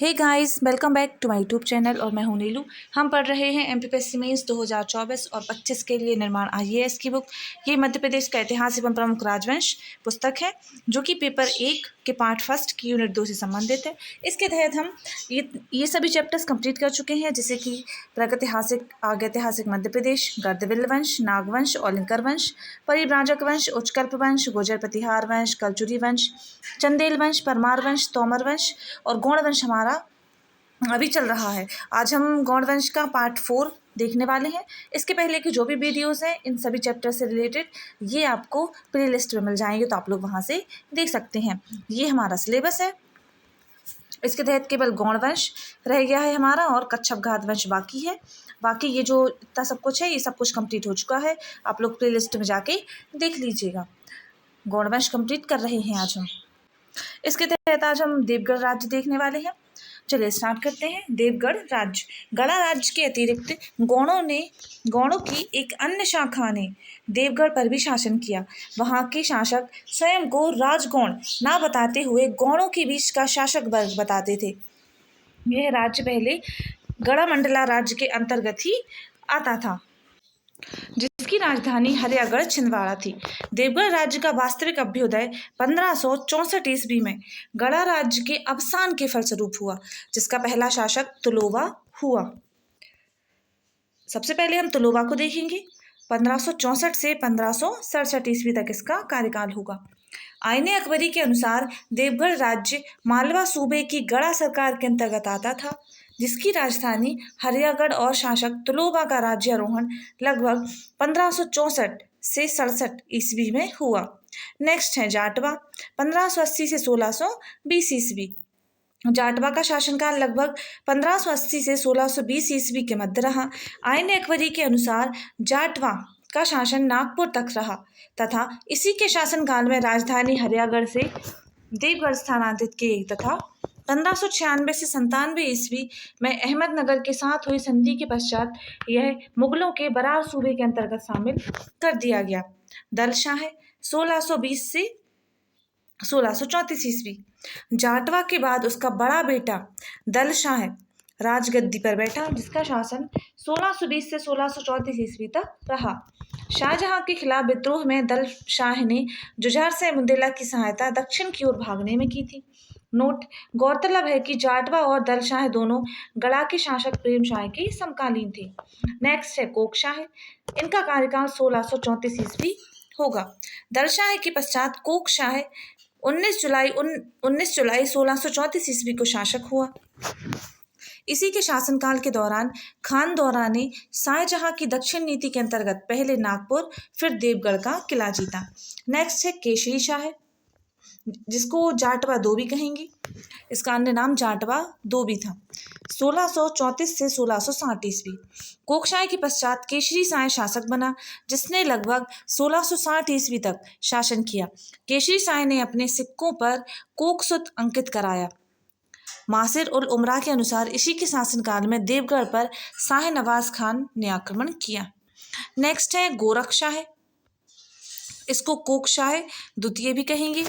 Hey guys, welcome back to my YouTube channel और मैं हूं नीलू। हम पढ़ रहे हैं एमपीपीएससी मेंस 2024 और 25 के लिए निर्माण आईएएस की बुक। ये मध्य प्रदेश का इतिहास एवं प्रमुख राजवंश पुस्तक है जो कि पेपर 1 के पार्ट फर्स्ट की यूनिट 2 से संबंधित है। इसके तहत हम ये सभी चैप्टर्स कंप्लीट कर चुके हैं, जैसे कि प्रागैतिहासिक, आज्ञैतिहासिक मध्य प्रदेश, गर्दविल्ल वंश, नागवंश, औलिंकर वंश, परिव्राजक वंश, उच्चकल्प वंश, गुर्जर प्रतिहार वंश, कलचुरी वंश, चंदेल वंश, परमार वंश, तोमर वंश और गौड़ वंश हमारा अभी चल रहा है। आज हम गौड़ वंश का पार्ट 4 देखने वाले हैं। इसके पहले की जो भी वीडियोस हैं इन सभी चैप्टर से रिलेटेड ये आपको प्ले लिस्ट में मिल जाएंगे, तो आप लोग वहाँ से देख सकते हैं। ये हमारा सिलेबस है। इसके तहत केवल गौड़ वंश रह गया है हमारा और कच्छप घात वंश बाकी है। बाकी ये जो इतना सब कुछ है ये सब कुछ कंप्लीट हो चुका है। आप लोग प्ले लिस्ट में जाके देख लीजिएगा। गौड़ वंश कंप्लीट कर रहे हैं आज हम। इसके तहत आज हम देवगढ़ राज्य देखने वाले हैं। चलिए स्टार्ट करते हैं। देवगढ़ राज्य। गढ़ा राज्य के अतिरिक्त गौड़ों की एक अन्य शाखा ने देवगढ़ पर भी शासन किया। वहाँ के शासक स्वयं को राजगौड़ ना बताते हुए गौड़ों के बीच का शासक वर्ग बताते थे। यह राज्य पहले गढ़मंडला राज्य के अंतर्गत ही आता था, जिसकी राजधानी हरियागढ़ छिंदवाड़ा थी। देवगढ़ राज्य का वास्तविक अभ्युदय 1564 ईस्वी में गढ़ा राज्य के अवसान के फलस्वरूप हुआ, जिसका पहला शासक तुलोबा हुआ। सबसे पहले हम तुलोबा को देखेंगे। 1564 से 1567 ईस्वी तक इसका कार्यकाल होगा। आईने अकबरी के अनुसार देवगढ़ राज्य मालवा सूबे की गढ़ा सरकार के अंतर्गत आता था, जिसकी राजधानी हरियागढ़ और शासक तुलोबा का राज्यारोहण लगभग 1564 से 67 ईस्वी में हुआ। नेक्स्ट है जाटवा। 1580 से 1620 ईस्वी। जाटवा का शासनकाल लगभग 1580 से 1620 ईस्वी के मध्य रहा। आईने अकबरी के अनुसार जाटवा का शासन नागपुर तक रहा तथा इसी के शासनकाल में राजधानी हरियागढ़ से देवगढ़ स्थानांतरित की गई तथा 1596 से 97 ईस्वी में अहमदनगर के साथ हुई संधि के पश्चात यह मुगलों के बरार सूबे के अंतर्गत शामिल कर दिया गया। दल शाह 1620 से 1634 ईस्वी। जाटवा के बाद उसका बड़ा बेटा दल शाह राजगद्दी पर बैठा, जिसका शासन 1620 से 1634 ईस्वी तक रहा। शाहजहां के खिलाफ विद्रोह में दल शाह ने जुझार से मुंडेला की सहायता दक्षिण की ओर भागने में की थी। नोट: गौरतलब है कि जाटवा और दल शाह दोनों गढ़ा के शासक प्रेम शाह के समकालीन थे। नेक्स्ट है कोक शाह। इनका कार्यकाल 1634 ईस्वी होगा। दल शाह के पश्चात कोक शाह 19 जुलाई 1634 ईस्वी को शासक हुआ। इसी के शासनकाल के दौरान खान दौरा ने शाहजहां की दक्षिण नीति के अंतर्गत पहले नागपुर फिर देवगढ़ का किला जीता। नेक्स्ट है केशरी शाह, जिसको जाटवा दोबी कहेंगे। इसका अन्य नाम जाटवा दोबी था। 1634 से 1660 ईस्वी। कोकशाह के पश्चात केशरी शाह शासक बना, जिसने लगभग 1660 ईस्वी तक शासन किया। केशरी शाह ने अपने सिक्कों पर कोकसुत अंकित कराया। मासिर उल उमरा के अनुसार इसी के शासनकाल में देवगढ़ पर शाह नवाज खान ने आक्रमण किया। नेक्स्ट है गोरख शाह। इसको कोक शाह द्वितीय भी कहेंगे।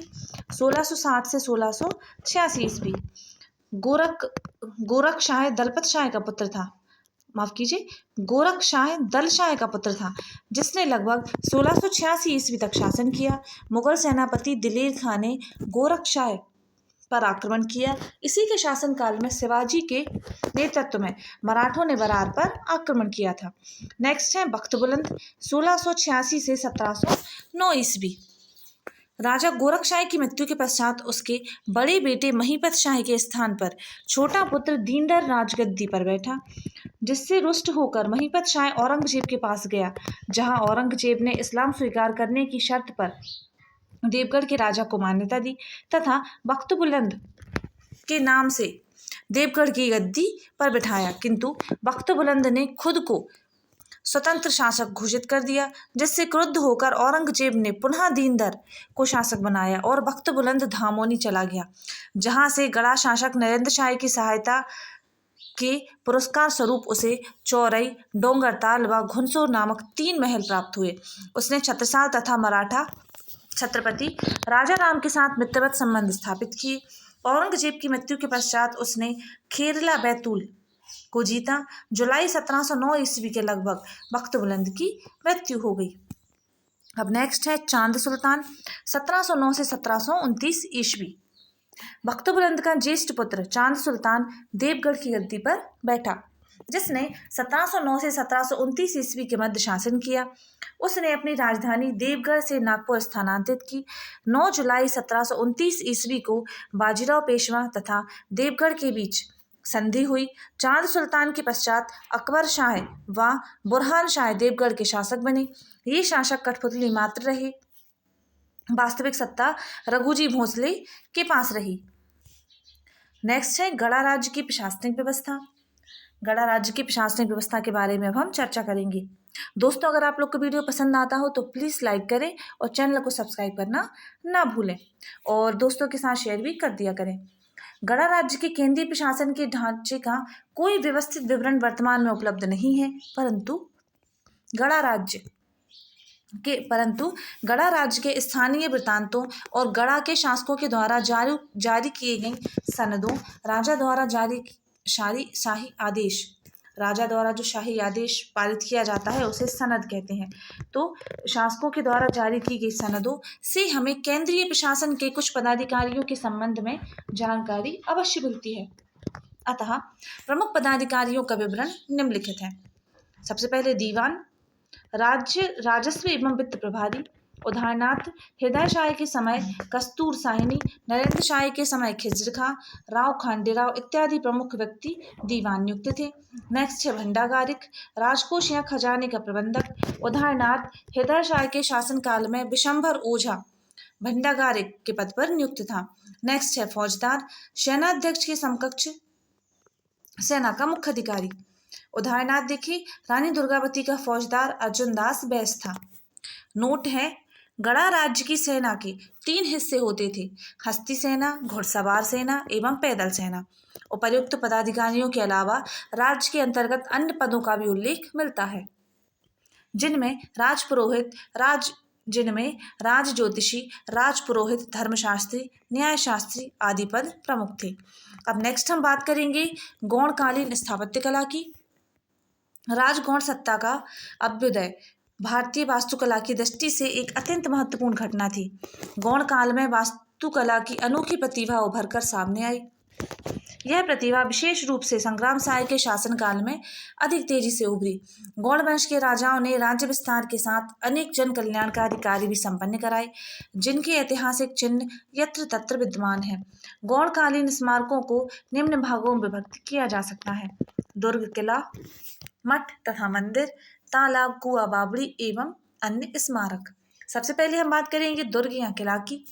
1660 से 1686 ईस्वी। गोरख शाह दलपत शाह का पुत्र था। माफ कीजिए, गोरख शाह दल शाह का पुत्र था, जिसने लगभग 1686 ईस्वी तक शासन किया। मुगल सेनापति दिलेर खां ने गोरख शाह पर आक्रमण किया। इसी के शासनकाल में शिवाजी के नेतृत्व में मराठों ने बरार पर आक्रमण किया था। नेक्स्ट है बख्त बुलंद। 1686 से 1709 ईस्वी। राजा गोरख शाह की मृत्यु के पश्चात उसके बड़े बेटे महीपत शाह के स्थान पर छोटा पुत्र दीनदर राजगद्दी पर बैठा, जिससे रुष्ट होकर महीपत शाह औरंगजेब के पास गया, जहां औरंगजेब ने इस्लाम स्वीकार करने की शर्त पर देवगढ़ के राजा को मान्यता दी तथा बख्त बुलंद के नाम से देवगढ़ की गद्दी पर बिठाया। किंतु बख्त बुलंद ने खुद को स्वतंत्र शासक घोषित कर दिया, जिससे क्रुद्ध होकर औरंगजेब ने पुनः दीनदर को शासक बनाया और बख्त बुलंद धामोनी चला गया, जहां से गढ़ा शासक नरेंद्र शाह की सहायता के पुरस्कार स्वरूप उसे चौरई, डोंगरताल व घुनसोर नामक 3 महल प्राप्त हुए। उसने छत्रसाल तथा मराठा छत्रपति राजा राम के साथ मित्रवत संबंध स्थापित किए। औरंगजेब की मृत्यु के पश्चात उसने खेरला बैतूल को जीता। जुलाई 1709 ईस्वी के लगभग बख्तबुलंद की मृत्यु हो गई। अब नेक्स्ट है चांद सुल्तान 1709 से 1729 ईस्वी। बख्तबुलंद का ज्येष्ठ पुत्र चांद सुल्तान देवगढ़ की गद्दी पर बैठा, जिसने 1709 से 1729 ईस्वी के मध्य शासन किया। उसने अपनी राजधानी देवगढ़ से नागपुर स्थानांतरित की। 9 जुलाई 1729 ईस्वी को बाजीराव पेशवा तथा देवगढ़ के बीच संधि हुई। चांद सुल्तान के पश्चात अकबर शाह व बुरहान शाह देवगढ़ के शासक बने। ये शासक कठपुतली मात्र रहे, वास्तविक सत्ता रघुजी भोसले के पास रही। नेक्स्ट है गड़ा राज्य की प्रशासनिक व्यवस्था। गड़ा राज्य की प्रशासनिक व्यवस्था के बारे में अब हम चर्चा करेंगे। दोस्तों, अगर आप लोग को वीडियो पसंद आता हो तो प्लीज़ लाइक करें और चैनल को सब्सक्राइब करना ना भूलें और दोस्तों के साथ शेयर भी कर दिया करें। गड़ा राज्य के केंद्रीय प्रशासन के ढांचे का कोई व्यवस्थित विवरण वर्तमान में उपलब्ध नहीं है, परंतु गड़ा राज्य के स्थानीय वृत्तांतों और गड़ा के शासकों के द्वारा जारी किए गए सनदों, राजा द्वारा जो शाही आदेश पारित किया जाता है उसे सनद कहते हैं। तो शासकों के द्वारा जारी की गई सनदों से हमें केंद्रीय प्रशासन के कुछ पदाधिकारियों के संबंध में जानकारी अवश्य मिलती है। अतः प्रमुख पदाधिकारियों का विवरण निम्नलिखित है। सबसे पहले दीवान, राज्य राजस्व एवं वित्त प्रभारी, उदाहरणार्थ हृदय शाह के समय कस्तूर साहिनी, नरेंद्र शाह के समय खिज्र खां, राव खांडेराव इत्यादि प्रमुख व्यक्ति दीवान नियुक्त थे। नेक्स्ट है भंडागारिक, राजकोष या खजाने का प्रबंधक, उदाहरणार्थ हृदय शाह के शासनकाल में विशंभर ओझा भंडागारिक के पद पर नियुक्त था। नेक्स्ट है फौजदार, सेनाध्यक्ष के समकक्ष सेना का मुख्य अधिकारी, उदाहरणार्थ देखिए रानी दुर्गावती का फौजदार अर्जुन दास बैस था। नोट है गड़ा राज्य की सेना के 3 हिस्से होते थे, हस्ती सेना, घुड़सवार सेना एवं पैदल सेना। उपर्युक्त पदाधिकारियों के अलावा राज्य के अंतर्गत अन्य पदों का भी उल्लेख मिलता है, जिनमें राज ज्योतिषी, राज पुरोहित, धर्मशास्त्री, न्यायशास्त्री आदि पद प्रमुख थे। अब नेक्स्ट हम बात करेंगे गौड़कालीन स्थापत्य कला की। राजगौड़ सत्ता का अभ्युदय भारतीय वास्तुकला की दृष्टि से एक अत्यंत महत्वपूर्ण घटना थी। गौड़ काल में वास्तुकला की अनोखी प्रतिभा उभर कर सामने आई। यह प्रतिभा विशेष रूप से संग्राम साय के शासनकाल में अधिक तेजी से उभरी। गौड़ वंश के राजाओं ने राज्य विस्तार के साथ अनेक जन कल्याणकारी कार्य भी संपन्न कराए, जिनके ऐतिहासिक चिन्ह यत्र तत्र विद्यमान है। गौड़कालीन स्मारकों को निम्न भागों में विभक्त किया जा सकता है: दुर्ग, किला, मठ तथा मंदिर, तालाब, कुआं, बावड़ी एवं अन्य स्मारक। सबसे पहले हम बात करेंगे दुर्ग या किला की।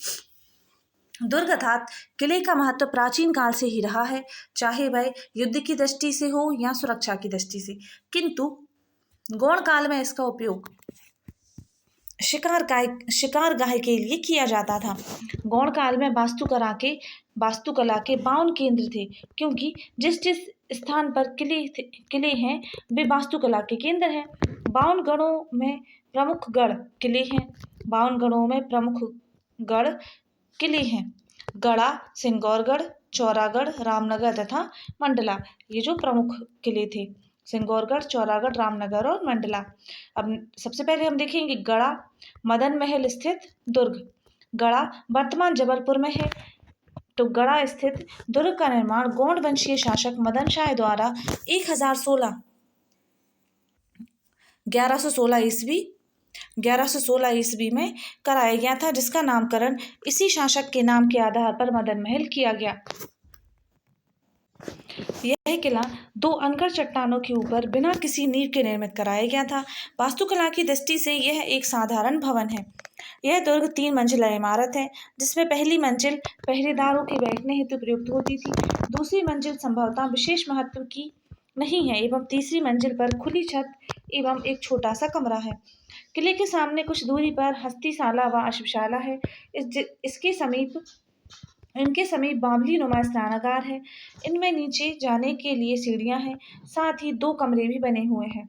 दुर्ग अर्थात किले का महत्व प्राचीन काल से ही रहा है, चाहे वह युद्ध की दृष्टि से हो या सुरक्षा की दृष्टि से, किंतु गौड़ काल में इसका उपयोग शिकारगाह के लिए किया जाता था। गौड़ काल में वास्तुकला के 52 केंद्र थे, क्योंकि जिस स्थान पर किले हैं वे वास्तुकला के केंद्र हैं। 52 गढ़ों में प्रमुख गढ़ किले हैं। 52 गढ़ों में प्रमुख गढ़ किले हैं: गड़ा, सिंगौरगढ़, चौरागढ़, रामनगर तथा मंडला। ये जो प्रमुख किले थे, सिंगौरगढ़, चौरागढ़, रामनगर और मंडला। अब सबसे पहले हम देखेंगे गड़ा, मदन महल स्थित दुर्ग। गड़ा वर्तमान जबलपुर में है। तो गड़ा स्थित दुर्ग का निर्माण गौड़ वंशीय शासक मदन शाह द्वारा 1116 ईस्वी में कराया गया था, जिसका नामकरण इसी शासक के नाम के आधार पर मदन महल किया गया। यह किला 2 अनगढ़ चट्टानों के ऊपर बिना किसी नींव के निर्मित कराया गया था। वास्तुकला की दृष्टि से यह एक साधारण भवन है। यह दुर्ग 3 मंजिला इमारत है, जिसमें पहली मंजिल पहरेदारों के बैठने हेतु प्रयुक्त होती थी, दूसरी मंजिल संभवतः विशेष महत्व की नहीं है एवं तीसरी मंजिल पर खुली छत एवं एक छोटा सा कमरा है। किले के सामने कुछ दूरी पर हस्तीशाला व अश्वशाला है। इनके समीप बावली नुमा स्नानागार है। इनमें नीचे जाने के लिए सीढ़ियां हैं। साथ ही 2 कमरे भी बने हुए हैं,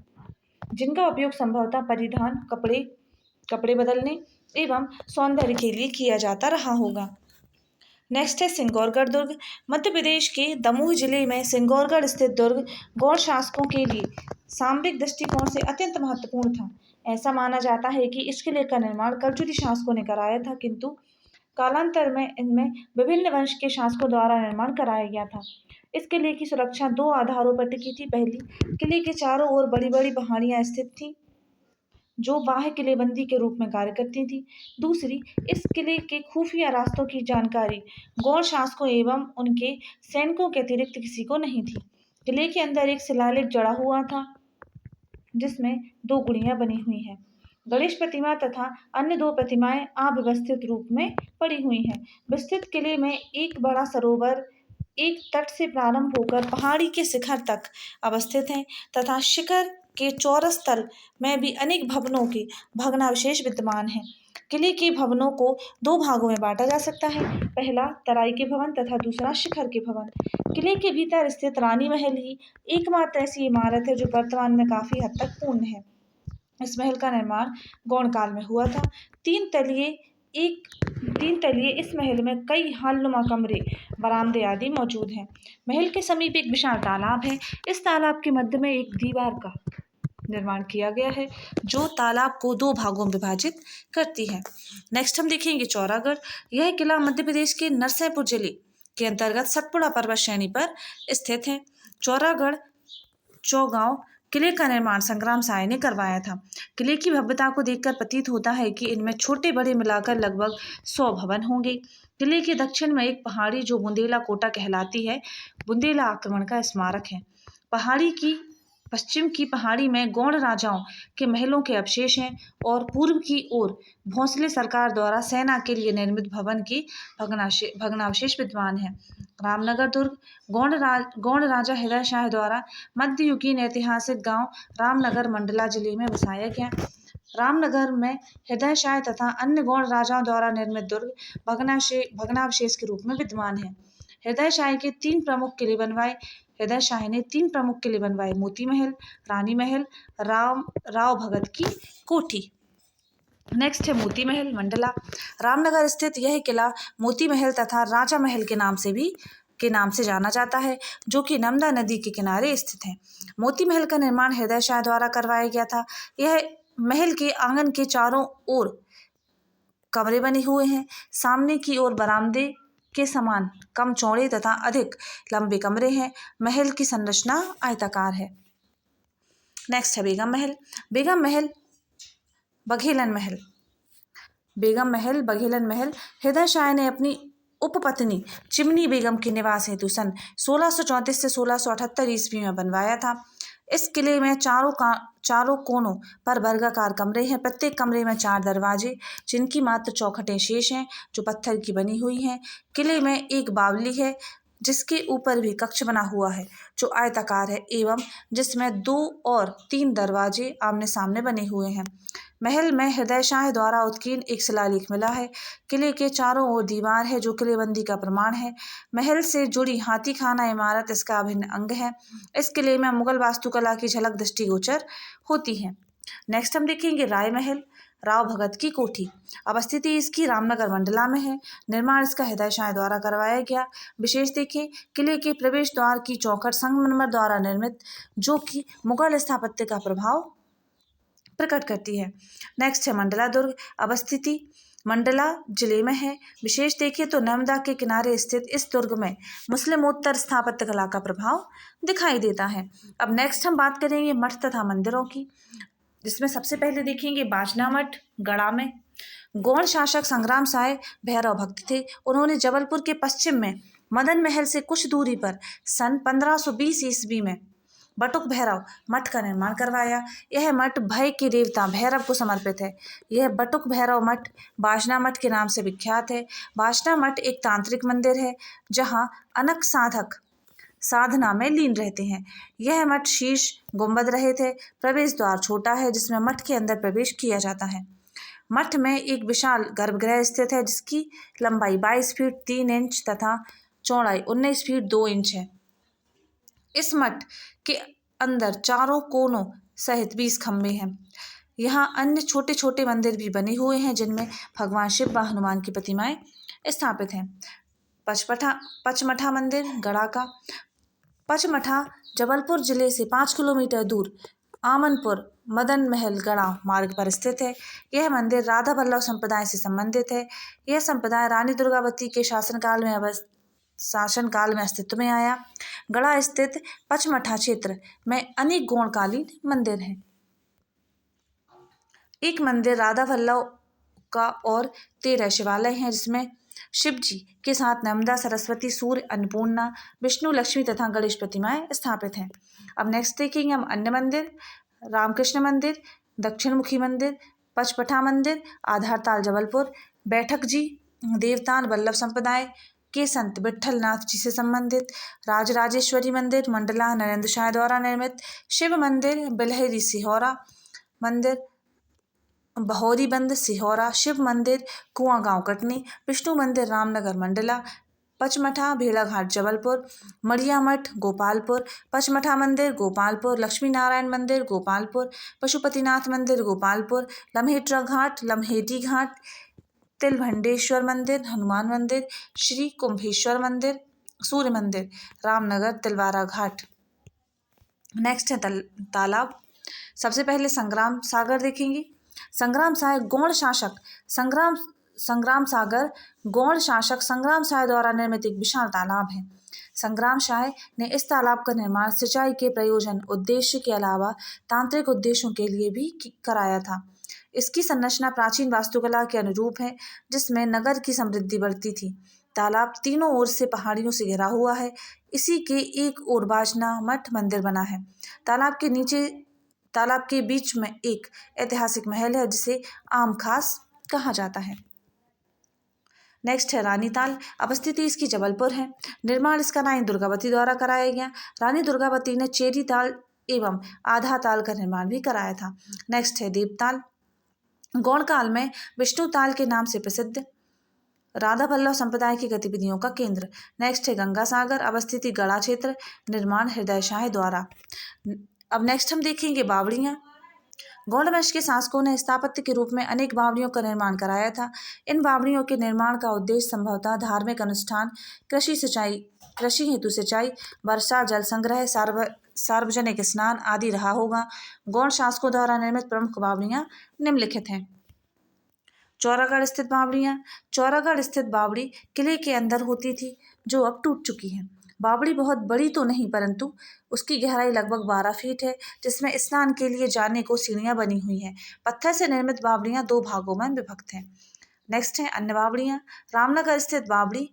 जिनका उपयोग संभवतः परिधान, कपड़े बदलने एवं सौंदर्य के लिए किया जाता रहा होगा। नेक्स्ट है सिंगौरगढ़ दुर्ग। मध्य प्रदेश के दमोह जिले में सिंगौरगढ़ स्थित दुर्ग गौड़ शासकों के लिए सामरिक दृष्टिकोण से अत्यंत महत्वपूर्ण था। ऐसा माना जाता है कि इस किले का निर्माण कलचुरी शासकों ने कराया था, किंतु कालांतर में इनमें विभिन्न वंश के शासकों द्वारा निर्माण कराया गया था। इस किले की सुरक्षा दो आधारों पर टिकी थी। पहली, किले के चारों ओर बड़ी बड़ी पहाड़ियां स्थित थीं जो बाह्य किलेबंदी के रूप में कार्य करती थी। दूसरी, इस किले के खुफिया रास्तों की जानकारी गौड़ शासकों एवं उनके सैनिकों के अतिरिक्त किसी को नहीं थी। किले के अंदर एक शिलालेख जड़ा हुआ था जिसमें दो गुड़ियां बनी हुई हैं। गणेश प्रतिमा तथा अन्य दो प्रतिमाएं अव्यवस्थित रूप में पड़ी हुई हैं। विस्तृत किले में एक बड़ा सरोवर एक तट से प्रारंभ होकर पहाड़ी के शिखर तक अवस्थित है तथा शिखर के चौरस तल में भी अनेक भवनों के भग्नावशेष विद्यमान हैं। किले के भवनों को दो भागों में बांटा जा सकता है। पहला तराई के भवन तथा दूसरा शिखर के भवन। किले के भीतर स्थित रानी महल ही एकमात्र ऐसी इमारत है जो वर्तमान में काफी हद तक पूर्ण है। इस महल का निर्माण गौड़ काल में हुआ था। तीन तलिए इस महल में कई हालनुमा कमरे, बरामदे आदि मौजूद हैं। महल के समीप एक विशाल तालाब है। इस तालाब के मध्य में एक दीवार का निर्माण किया गया है जो तालाब को दो भागों में विभाजित करती है। नेक्स्ट हम देखेंगे चौरागढ़। यह किला मध्य प्रदेश के नरसिंहपुर जिले के अंतर्गत सतपुड़ा पर्वत श्रेणी पर स्थित है। चौरागढ़ चौगांव किले का निर्माण संग्राम साय ने करवाया था। किले की भव्यता को देखकर प्रतीत होता है कि इनमें छोटे बड़े मिलाकर लगभग 100 भवन होंगे। किले के दक्षिण में एक पहाड़ी जो बुंदेला कोटा कहलाती है, बुंदेला आक्रमण का स्मारक है। पश्चिम की पहाड़ी में गौड़ राजाओं के महलों के अवशेष हैं और पूर्व की ओर भोंसले सरकार द्वारा सेना के लिए निर्मित भवन के भग्नावशेष विद्यमान है। रामनगर दुर्ग गौड़ राजा हृदय शाह द्वारा मध्ययुगीन ऐतिहासिक गांव रामनगर मंडला जिले में बसाया गया। रामनगर में हृदय शाह तथा अन्य गौड़ राजाओं द्वारा निर्मित दुर्ग भग्नावशेष के रूप में विद्यमान है। हृदय शाह ने तीन प्रमुख किले बनवाए, मोती महल, रानी महल, राव भगत की कोठी। नेक्स्ट है मोती महल मंडला। रामनगर स्थित यह किला मोती महल तथा राजा महल के नाम से जाना जाता है, जो कि नर्मदा नदी के किनारे स्थित है। मोती महल का निर्माण हृदय शाह द्वारा करवाया गया था। यह महल के आंगन के चारों ओर कमरे बने हुए हैं। सामने की ओर बरामदे के समान कम चौड़े तथा अधिक लंबे कमरे हैं। महल की संरचना आयताकार है। नेक्स्ट है बेगम महल। बेगम महल बघेलन महल हृदय शाह ने अपनी उपपत्नी चिमनी बेगम के निवास हेतु सन 1634 से 1678 ईस्वी में बनवाया था। इस किले में चारों कोनों पर वर्गाकार कमरे हैं। प्रत्येक कमरे में 4 दरवाजे जिनकी मात्र चौखटें शेष हैं, जो पत्थर की बनी हुई हैं। किले में एक बावली है जिसके ऊपर भी कक्ष बना हुआ है जो आयताकार है एवं जिसमें 2 और 3 दरवाजे आमने सामने बने हुए हैं। महल में हृदय शाह द्वारा उत्कीर्ण एक शिलालेख मिला है। किले के चारों ओर दीवार है जो किलेबंदी का प्रमाण है। महल से जुड़ी हाथीखाना इमारत इसका अभिन्न अंग है। इस किले में मुगल वास्तुकला की झलक दृष्टिगोचर होती है। नेक्स्ट हम देखेंगे राय महल, राव भगत की कोठी। अवस्थिति इसकी रामनगर मंडला में है। निर्माण इसका हृदय शाह द्वारा करवाया गया। विशेष देखें, किले के प्रवेश द्वार की चौखट संगमरमर द्वारा निर्मित, जो कि मुगल स्थापत्य का प्रभाव प्रकट करती है। नेक्स्ट है मंडला दुर्ग। अवस्थिति मंडला जिले में है। विशेष देखें तो नर्मदा के किनारे स्थित इस दुर्ग में मुस्लिमोत्तर स्थापत्य कला का प्रभाव दिखाई देता है। अब नेक्स्ट हम बात करेंगे मठ तथा मंदिरों की, जिसमें सबसे पहले देखेंगे बाजना मठ गढ़ा में। गौड़ शासक संग्राम साय भैरव भक्त थे। उन्होंने जबलपुर के पश्चिम में मदन महल से कुछ दूरी पर सन 1520 ईस्वी में बटुक भैरव मठ का निर्माण करवाया। यह मठ भय के देवता भैरव को समर्पित है। यह बटुक भैरव मठ बाजना मठ के नाम से विख्यात है। बाजना मठ एक तांत्रिक मंदिर है जहाँ अनेक साधक साधना में लीन रहते हैं। यह मठ शीर्ष गुंबद रहित है। प्रवेश द्वार छोटा है जिसमें मठ के अंदर प्रवेश किया जाता है। मठ में एक विशाल गर्भगृह स्थित है जिसकी लंबाई 22 फीट 3 इंच तथा चौड़ाई 19 फीट 2 इंच है। इस मठ के अंदर चारों कोनों सहित 20 खंभे हैं। यहाँ अन्य छोटे छोटे मंदिर भी बने हुए हैं जिनमें भगवान शिव व हनुमान की प्रतिमाएं स्थापित हैं। पचमढ़ा मंदिर गड़ा का। पचमढ़ा जबलपुर जिले से 5 किलोमीटर दूर आमनपुर मदन महल गड़ा मार्ग पर स्थित है। यह मंदिर राधा वल्लभ संप्रदाय से संबंधित है। यह संप्रदाय रानी दुर्गावती के शासनकाल में अस्तित्व में आया। गड़ा स्थित पचमढ़ा क्षेत्र में अनेक गौणकालीन मंदिर हैं। एक मंदिर राधा वल्लभ का और 13 शिवालय हैं, जिसमें शिव जी के साथ नर्मदा, सरस्वती, सूर्य, अन्नपूर्णा, विष्णु, लक्ष्मी तथा गणेश प्रतिमाएं स्थापित हैं। अब नेक्स्ट देखेंगे हम अन्य मंदिर। रामकृष्ण मंदिर, दक्षिणमुखी मंदिर, पचमढ़ा मंदिर, आधारताल जबलपुर, बैठक जी देवतान वल्लभ संप्रदाय के संत विट्ठल नाथ जी से संबंधित, राजराजेश्वरी मंदिर मंडला नरेंद्र शाह द्वारा निर्मित, शिव मंदिर बिलहरी सिहोरा मंदिर बहोरीबंद सिहोरा, शिव मंदिर कुआं गांव कटनी, विष्णु मंदिर रामनगर मंडला, पचमढ़ा भेड़ाघाट जबलपुर, मड़िया मठ गोपालपुर, पचमढ़ा मंदिर गोपालपुर, लक्ष्मी नारायण मंदिर गोपालपुर, पशुपतिनाथ मंदिर गोपालपुर, लम्हेट्रा घाट लम्हेटी घाट, तिलभंडेश्वर मंदिर हनुमान मंदिर, श्री कुंभेश्वर मंदिर, सूर्य मंदिर रामनगर तिलवारा घाट। नेक्स्ट है तालाब। सबसे पहले संग्राम सागर देखेंगे। संग्राम सागर गौड़ शासक संग्राम शाह द्वारा निर्मित एक विशाल तालाब है। संग्राम शाह ने इस तालाब का निर्माण सिंचाई के प्रयोजन उद्देश्य के अलावा तांत्रिक उद्देश्यों के लिए भी कराया था। इसकी संरचना प्राचीन वास्तुकला के अनुरूप है, जिसमें नगर की समृद्धि बढ़ती थी। तालाब तीनों ओर से पहाड़ियों से घिरा हुआ है। इसी के एक ओर बाजना मठ मंदिर बना है। तालाब के बीच में एक ऐतिहासिक महल है, जिसे आम खास कहा जाता है। नेक्स्ट है रानीताल। अवस्थिति इसकी जबलपुर है। निर्माण इसका रानी दुर्गावती द्वारा कराया गया। रानी दुर्गावती ने चेरी ताल एवं आधा ताल का निर्माण भी कराया था। नेक्स्ट है देवताल। गौड़ काल में विष्णु ताल के नाम से प्रसिद्ध, राधा वल्लभ संप्रदाय की गतिविधियों का केंद्र। नेक्स्ट है गंगा सागर। अवस्थिति गड़ा क्षेत्र। निर्माण हृदय शाह द्वारा। अब नेक्स्ट हम देखेंगे बावड़ियाँ। गौड़ वंश के शासकों ने स्थापत्य के रूप में अनेक बावड़ियों का निर्माण कराया था। इन बावड़ियों के निर्माण का उद्देश्य संभवतः धार्मिक अनुष्ठान, कृषि हेतु सिंचाई, वर्षा जल संग्रह, सार्वजनिक स्नान आदि रहा होगा। गौड़ शासकों द्वारा निर्मित प्रमुख बावड़ियाँ निम्नलिखित हैं। चौरागढ़ स्थित बावड़ियाँ। चौरागढ़ स्थित बावड़ी किले के अंदर होती थी, जो अब टूट चुकी है। बावड़ी बहुत बड़ी तो नहीं, परंतु उसकी गहराई लगभग 12 फीट है, जिसमें स्नान के लिए जाने को सीढ़ियाँ बनी हुई हैं। पत्थर से निर्मित बावड़ियाँ 2 भागों में विभक्त हैं। नेक्स्ट है अन्य बावड़ियाँ। रामनगर स्थित बावड़ी,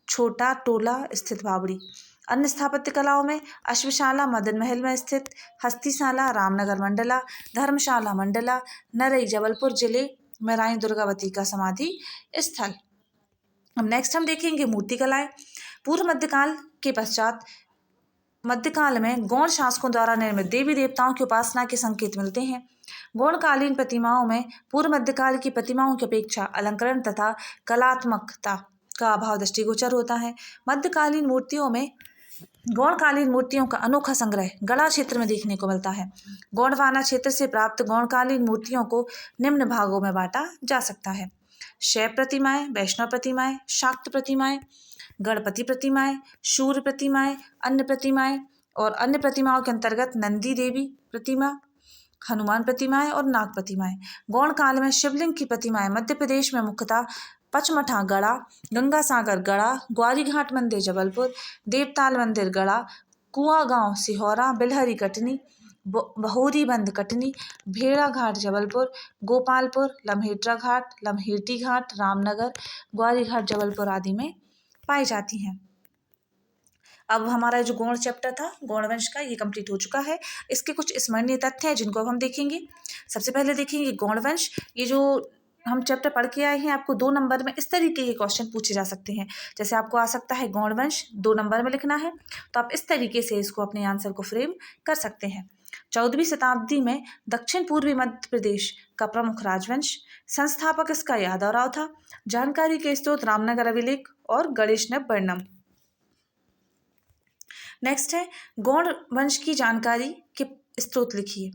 छोटा टोला स्थित बावड़ी। अन्य स्थापत्य कलाओं में अश्वशाला मदन महल में स्थित, हस्तीशाला रामनगर मंडला, धर्मशाला मंडला, नरई जबलपुर जिले में रानी दुर्गावती का समाधि स्थल। अब नेक्स्ट हम देखेंगे मूर्ति कलाएं। पूर्व मध्यकाल के पश्चात मध्यकाल में गौड़ शासकों द्वारा निर्मित देवी देवताओं की उपासना के संकेत मिलते हैं। गौड़कालीन प्रतिमाओं में पूर्व मध्यकाल की प्रतिमाओं की अपेक्षा अलंकरण तथा कलात्मकता का अभाव दृष्टिगोचर होता है। मध्यकालीन मूर्तियों में गौड़कालीन मूर्तियों का अनोखा संग्रह गढ़ा क्षेत्र में देखने को मिलता है। गोंडवाना क्षेत्र से प्राप्त गौड़कालीन मूर्तियों को निम्न भागों में बांटा जा सकता है: शैव प्रतिमाएं, वैष्णव प्रतिमाएं, शाक्त प्रतिमाएं, गणपति प्रतिमाएं, सूर्य प्रतिमाएं, अन्य प्रतिमाएं और अन्य प्रतिमाओं के अंतर्गत नंदी देवी प्रतिमा, हनुमान प्रतिमाएं और नाग प्रतिमाएं। गौड़ काल में शिवलिंग की प्रतिमाएं मध्य प्रदेश में मुख्यतः पचमढ़ा गड़ा, गंगा सागर गड़ा, ग्वारीघाट मंदिर जबलपुर, देवताल मंदिर गड़ा, कुआं गांव सिहोरा, बिलहरी कटनी, बहोरीबंद कटनी, भेड़ाघाट जबलपुर, गोपालपुर, लम्हेट्रा घाट, लम्हेटी घाट, रामनगर, ग्वारीघाट जबलपुर आदि में पाई जाती हैं। अब हमारा जो गौड़ चैप्टर था गौड़ वंश का, ये कंप्लीट हो चुका है। इसके कुछ स्मरणीय तथ्य हैं जिनको अब हम देखेंगे। सबसे पहले देखेंगे गौड़ वंश। ये जो हम चैप्टर पढ़ के आए हैं, आपको 2 नंबर में इस तरीके के क्वेश्चन पूछे जा सकते हैं। जैसे आपको आ सकता है गौड़ वंश 2 नंबर में लिखना है, तो आप इस तरीके से इसको अपने आंसर को फ्रेम कर सकते हैं। 14वीं शताब्दी में दक्षिण पूर्वी मध्य प्रदेश का प्रमुख राजवंश, संस्थापक इसका यादवराव था। जानकारी के स्रोत रामनगर अभिलेख और गणेशनव वर्णम। नेक्स्ट है गौड़ वंश की जानकारी के स्रोत लिखिए।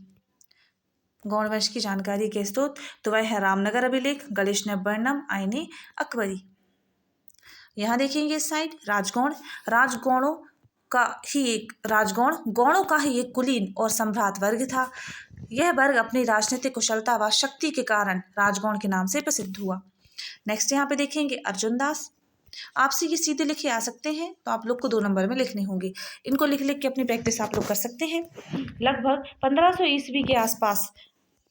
गौड़ वंश की जानकारी के स्रोत तो वह है रामनगर अभिलेख, गणेशनव वर्णम, आईने अकबरी। यहाँ देखेंगे इस साइड राजगौड़, राजगौड़ों का ही एक राजगौड़ गौड़ों का ही एक कुलीन और सम्भ्रात वर्ग था। यह वर्ग अपनी राजनीतिक कुशलता व शक्ति के कारण राजगौड़ के नाम से प्रसिद्ध हुआ। नेक्स्ट यहाँ पे देखेंगे अर्जुन दास। आपसे ये सीधे लिखे आ सकते हैं, तो आप लोग को 2 नंबर में लिखने होंगे। इनको लिख लिख के अपनी प्रैक्टिस आप लोग कर सकते हैं। लगभग 1500 ईस्वी के आसपास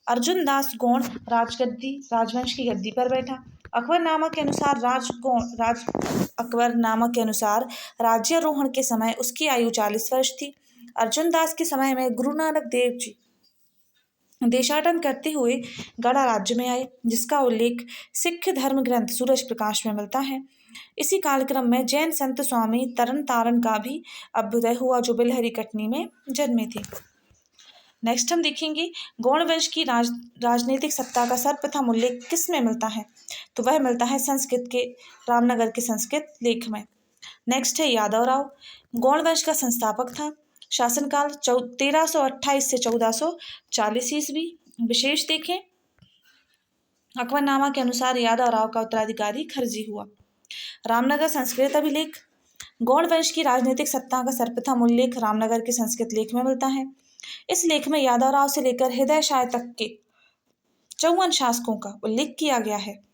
अर्जुन दास गौड़ राजवंश की गद्दी पर बैठा। अकबरनामा के अनुसार राज्यारोहण के समय उसकी आयु 40 वर्ष थी। अर्जुन दास के समय में गुरु नानक देव जी देशाटन करते हुए गड़ा राज्य में आए, जिसका उल्लेख सिख धर्म ग्रंथ सूरज प्रकाश में मिलता है। इसी कालक्रम में जैन संत स्वामी तरन तारण का भी अभ्युदय हुआ, जो बिलहरी कटनी में जन्मे थे। नेक्स्ट हम देखेंगे गौड़ वंश की राजनीतिक सत्ता का सर्वप्रथम उल्लेख किस में मिलता है, तो वह मिलता है संस्कृत के रामनगर के संस्कृत लेख में। नेक्स्ट है यादव राव, गौड़ वंश का संस्थापक था। शासनकाल 1328 से 1440 ईस्वी। विशेष देखें अकबरनामा के अनुसार यादव राव का उत्तराधिकारी खरजी हुआ। रामनगर संस्कृत अभिलेख, गौड़ वंश की राजनीतिक सत्ता का सर्वप्रथम उल्लेख रामनगर के संस्कृत लेख में मिलता है। इस लेख में यादव राव से लेकर हृदय शाह तक के 54 शासकों का उल्लेख किया गया है।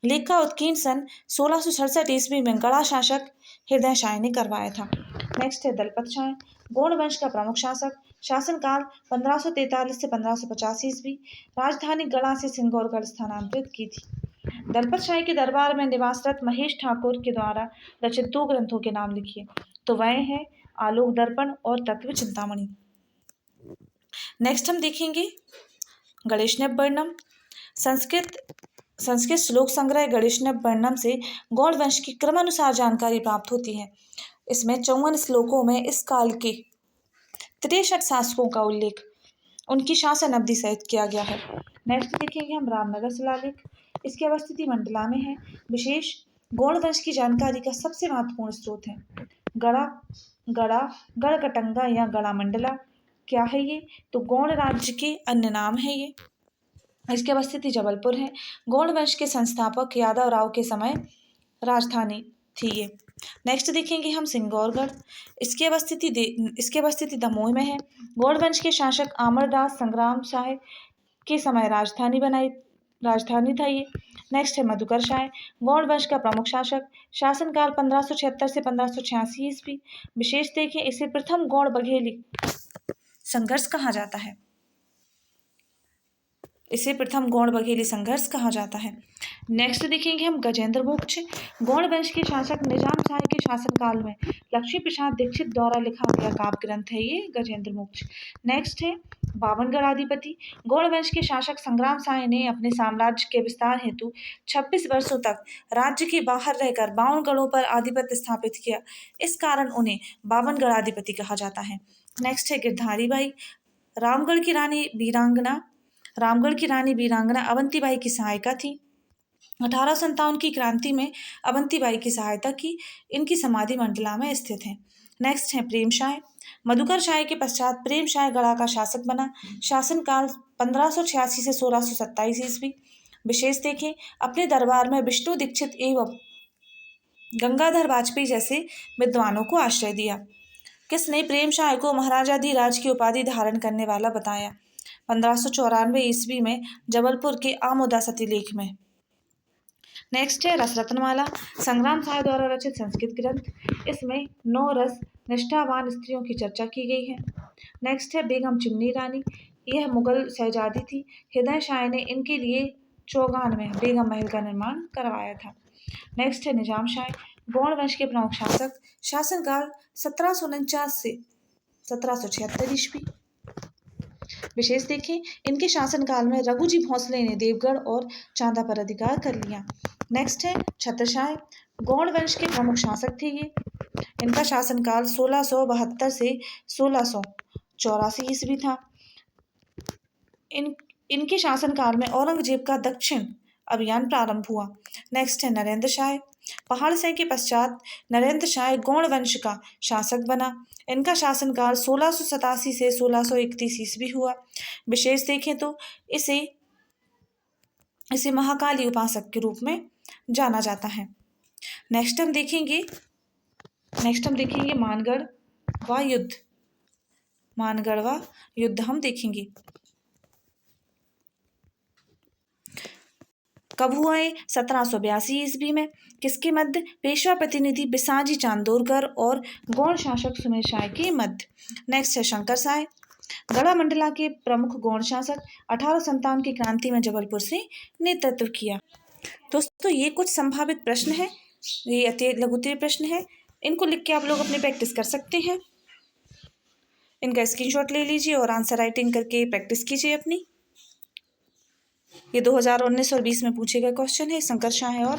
लेख का उत्कीर्ण सन 1667 ईस्वी में गड़ा शासक हृदय शाह ने करवाया था। नेक्स्ट है दलपत शाह, गौड़ वंश का प्रमुख शासक। शासनकाल 1543 से 1550 ईस्वी। राजधानी गड़ा से सिंगौरगढ़ स्थानांतरित की थी। दलपत शाह के दरबार में निवासरत महेश ठाकुर के द्वारा रचित 2 ग्रंथों के नाम लिखिए, तो वह हैं आलोक दर्पण और तत्व चिंतामणि। नेक्स्ट हम देखेंगे गणेशनव वर्णम। संस्कृत श्लोक संग्रह गणेशनव वर्णम से गौड़ वंश की क्रमानुसार जानकारी प्राप्त होती है। इसमें 54 श्लोकों में इस काल के 63 शासकों का उल्लेख उनकी शासन अवधि सहित किया गया है। नेक्स्ट देखेंगे हम रामनगर शिलालेख। इसकी अवस्थिति मंडला में है। विशेष गौड़ वंश की जानकारी का सबसे महत्वपूर्ण स्रोत है गढ़कटंगा या गड़ा मंडला। क्या है ये, तो गौड़ राज्य के अन्य नाम है ये। इसकी अवस्थिति जबलपुर है। गौड़ वंश के संस्थापक यादव राव के समय राजधानी थी ये। नेक्स्ट देखेंगे हम सिंगौरगढ़। इसकी अवस्थिति दमोह में है। गौड़ वंश के शासक अमरदास संग्राम शाह के समय राजधानी था ये। नेक्स्ट है मधुकर शाह, गौड़ वंश का प्रमुख शासक। शासनकाल 1576 से 1586 ईस्वी। विशेष देखें इसे प्रथम गौड़ बघेली संघर्ष कहा जाता है। नेक्स्ट देखेंगे हम गजेंद्र मोक्ष। गौड़ वंश के शासक निजाम शाह के शासनकाल में लक्ष्मी प्रसाद दीक्षित द्वारा लिखा गया काव्य ग्रंथ है ये गजेंद्र मोक्ष। नेक्स्ट है बावनगढ़ अधिपति। गौड़ वंश के शासक संग्राम शाह ने अपने साम्राज्य के विस्तार हेतु 26 वर्षों तक राज्य के बाहर रहकर 52 गढ़ों पर आधिपत्य स्थापित किया। इस कारण उन्हें बावनगढ़ अधिपति कहा जाता है। नेक्स्ट है गिरधारी बाई, रामगढ़ की रानी वीरांगना अवंतीबाई की सहायिका थी। 1857 की क्रांति में अवंतीबाई की सहायता की। इनकी समाधि मंडला में स्थित है। नेक्स्ट है प्रेम शाह। मधुकर शाह के पश्चात प्रेम शाह गड़ा का शासक बना। शासनकाल 1586 से 1627 ईस्वी। विशेष देखें अपने दरबार में विष्णु दीक्षित एवं गंगाधर वाजपेयी जैसे विद्वानों को आश्रय दिया। किसने प्रेम शाह को महाराजाधिराज की उपाधि धारण करने वाला बताया? 1594 ईस्वी में जबलपुर के आमोदा सती लेख में। नेक्स्ट है रसरत्नमाला, संग्राम शाह द्वारा रचित संस्कृत ग्रंथ। इसमें 9 रस निष्ठावान स्त्रियों की चर्चा की गई है। नेक्स्ट है बेगम चिमनी रानी, यह मुगल शहजादी थी। हृदय शाह ने इनके लिए चौगान में बेगम महल का निर्माण करवाया था। नेक्स्ट है निजाम शाह, गौड़ वंश के प्रमुख शासक। शासनकाल 1749 से 1776 ईस्वी। विशेष देखें इनके शासनकाल में रघुजी भोंसले ने देवगढ़ और चांदा पर अधिकार कर लिया। नेक्स्ट है छत्रशाह, गौड़ वंश के प्रमुख शासक थे ये। इनका शासनकाल 1672 से 1684 ईस्वी था। इनके शासनकाल में औरंगजेब का दक्षिण अभियान प्रारंभ हुआ। नेक्स्ट है नरेंद्र शाह, पहाड़ शाह के पश्चात नरेंद्र शाह गौड़ वंश का शासक बना। इनका शासनकाल 1687 से 1631 ईस्वी हुआ। विशेष देखें तो इसे महाकाली उपासक के रूप में जाना जाता है। नेक्स्ट हम देखेंगे मानगढ़ व युद्ध। मानगढ़ व युद्ध हम देखेंगे। कब हुआ है? 1782 ईस्वी में। किसके मध्य? पेशवा प्रतिनिधि बिसाजी चांदोरकर और गौड़ शासक सुमेर शाह के मध्य। नेक्स्ट है शंकर साय। गढ़ामंडला के प्रमुख गौड़ शासक। 1857 की क्रांति में जबलपुर से नेतृत्व किया। दोस्तों ये कुछ संभावित प्रश्न है, ये अति लघुत्तरीय प्रश्न है। इनको लिख के आप लोग अपनी प्रैक्टिस कर सकते हैं। इनका स्क्रीनशॉट ले लीजिए और आंसर राइटिंग करके प्रैक्टिस कीजिए अपनी। ये 2019 और 20 में पूछे गए क्वेश्चन है, शंकर शाह और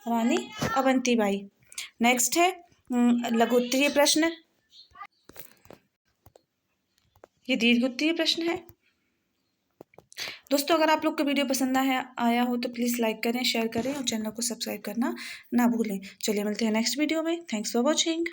रानी अवंतीबाई। नेक्स्ट है लघुत्तरीय प्रश्न, ये दीर्घोत्तरीय प्रश्न है। दोस्तों अगर आप लोग को वीडियो पसंद आया हो तो प्लीज़ लाइक करें, शेयर करें और चैनल को सब्सक्राइब करना ना भूलें। चलिए मिलते हैं नेक्स्ट वीडियो में। Thanks for watching.